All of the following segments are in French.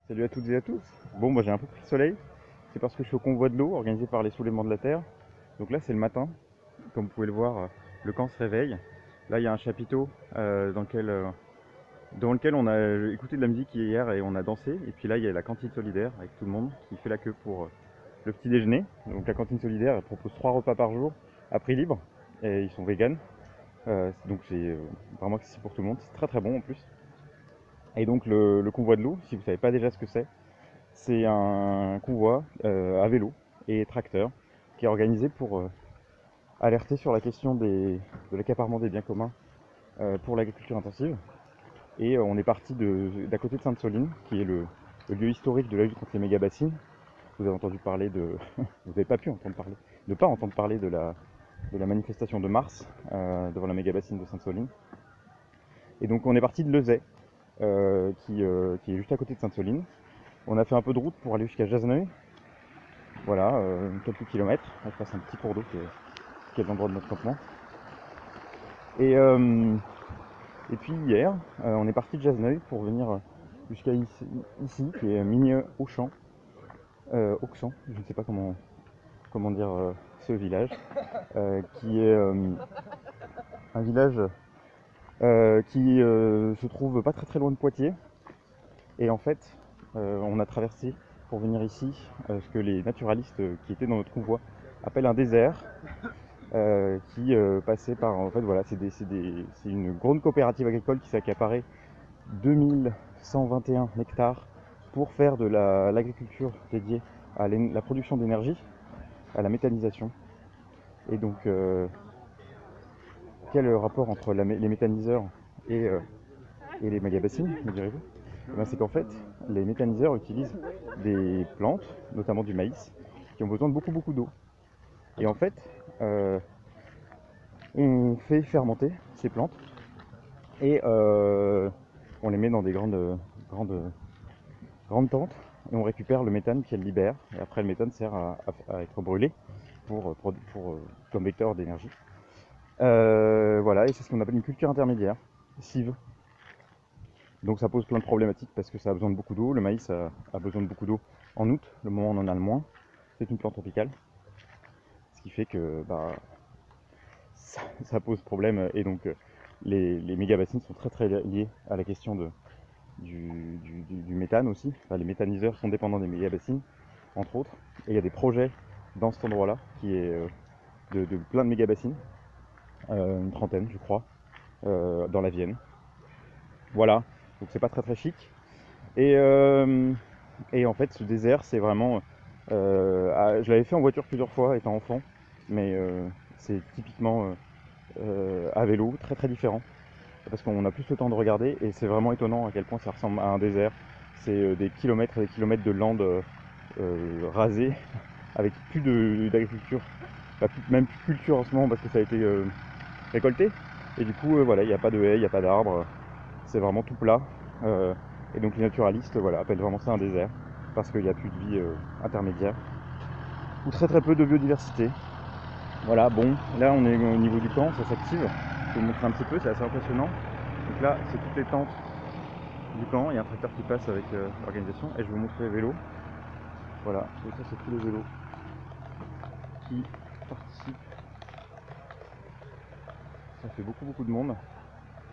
Salut à toutes et à tous. Bon, moi j'ai un peu pris le soleil. C'est parce que je suis au convoi de l'eau organisé par les soulèvements de la Terre. Donc là, c'est le matin. Comme vous pouvez le voir, le camp se réveille. Là, il y a un chapiteau dans lequel on a écouté de la musique hier et on a dansé. Et puis là, il y a la cantine solidaire avec tout le monde qui fait la queue pour le petit déjeuner. Donc la cantine solidaire, elle propose 3 repas par jour à prix libre. Et ils sont véganes. Donc c'est vraiment accessible pour tout le monde. C'est très très bon en plus. Et donc le convoi de l'eau, si vous ne savez pas déjà ce que c'est un convoi à vélo et tracteur qui est organisé pour alerter sur la question de l'accaparement des biens communs pour l'agriculture intensive. Et on est parti d'à côté de Sainte-Soline, qui est le lieu historique de la lutte contre les méga-bassines. Vous avez entendu parler de... vous n'avez pas pu entendre parler, ne pas entendre parler de la manifestation de mars devant la méga-bassine de Sainte-Soline. Et donc on est parti de Lezay, qui est juste à côté de Sainte-Soline. On a fait un peu de route pour aller jusqu'à Jasneuil. Voilà, quelques kilomètres. Là, je passe un petit cours d'eau qui est à l'endroit de notre campement. Et, euh, et puis hier, on est parti de Jasneuil pour venir jusqu'à ici, qui est Migné-Auchan. Auxan, je ne sais pas comment dire ce village, qui est un village qui se trouve pas très très loin de Poitiers. Et en fait, on a traversé pour venir ici ce que les naturalistes qui étaient dans notre convoi appellent un désert. Qui passait par, en fait voilà, c'est une grande coopérative agricole qui s'est accaparée 2121 hectares pour faire de l'agriculture dédiée à la production d'énergie, à la méthanisation. Et donc quel rapport entre les méthaniseurs et, euh, et les méga-bassines, me direz-vous? Eh ben, c'est qu'en fait, les méthaniseurs utilisent des plantes, notamment du maïs, qui ont besoin de beaucoup d'eau. Et en fait, on fait fermenter ces plantes et on les met dans des grandes tentes et on récupère le méthane qu'elles libèrent. Et après, le méthane sert à être brûlé comme vecteur d'énergie. Voilà, et c'est ce qu'on appelle une culture intermédiaire, cive. Donc ça pose plein de problématiques parce que ça a besoin de beaucoup d'eau. Le maïs a besoin de beaucoup d'eau en août, le moment où on en a le moins. C'est une plante tropicale, ce qui fait que ça pose problème. Et donc les méga-bassines sont très liées à la question du méthane aussi. Enfin, les méthaniseurs sont dépendants des méga-bassines, entre autres. Et il y a des projets dans cet endroit-là qui est de plein de méga-bassines, une trentaine je crois, dans la Vienne. Voilà, donc c'est pas très chic. Et, euh, et en fait, ce désert, c'est vraiment. Je l'avais fait en voiture plusieurs fois étant enfant, mais c'est typiquement à vélo, très différent. Parce qu'on a plus le temps de regarder et c'est vraiment étonnant à quel point ça ressemble à un désert. C'est des kilomètres et des kilomètres de landes rasées avec plus d'agriculture, même plus de culture en ce moment parce que ça a été récolté. Et du coup, voilà, il n'y a pas de haies, il n'y a pas d'arbres, c'est vraiment tout plat. Euh, et donc les naturalistes voilà, appellent vraiment ça un désert parce qu'il n'y a plus de vie intermédiaire ou très peu de biodiversité. Voilà, bon, là on est au niveau du camp, ça s'active. Je vais vous montrer un petit peu, c'est assez impressionnant. Donc là, c'est toutes les tentes du camp. Il y a un tracteur qui passe avec l'organisation. Et je vais vous montrer les vélos. Voilà, et ça, c'est tous les vélos qui participent. Ça fait beaucoup de monde.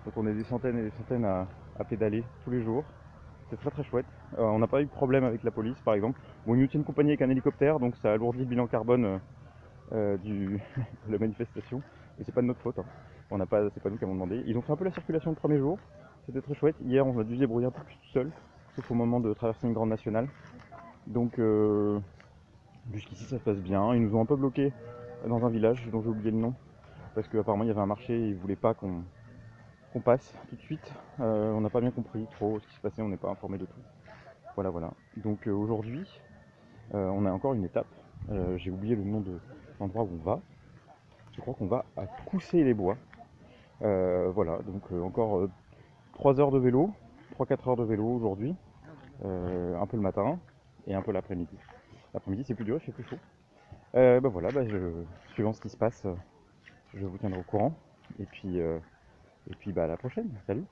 Donc on est des centaines et des centaines à pédaler tous les jours. C'est très chouette. On n'a pas eu de problème avec la police, par exemple. Bon, ils nous tiennent compagnie avec un hélicoptère, donc ça alourdit le bilan carbone de la manifestation. Et c'est pas de notre faute, hein. C'est pas nous qui avons demandé. Ils ont fait un peu la circulation le premier jour. C'était très chouette. Hier, on a dû se débrouiller un peu plus tout seul, sauf au moment de traverser une grande nationale. Donc, jusqu'ici, ça se passe bien. Ils nous ont un peu bloqués dans un village dont j'ai oublié le nom, parce qu'apparemment, il y avait un marché et ils voulaient pas qu'on passe tout de suite. On n'a pas bien compris trop ce qui se passait, on n'est pas informé de tout. Voilà. Donc, aujourd'hui, on a encore une étape. J'ai oublié le nom de l'endroit où on va. Je crois qu'on va à Coussé-les-Bois. Voilà, donc encore 3 heures de vélo, 3-4 heures de vélo aujourd'hui, un peu le matin et un peu l'après-midi. L'après-midi c'est plus dur, il fait plus chaud. Voilà, suivant ce qui se passe, je vous tiendrai au courant. Et puis à la prochaine, salut!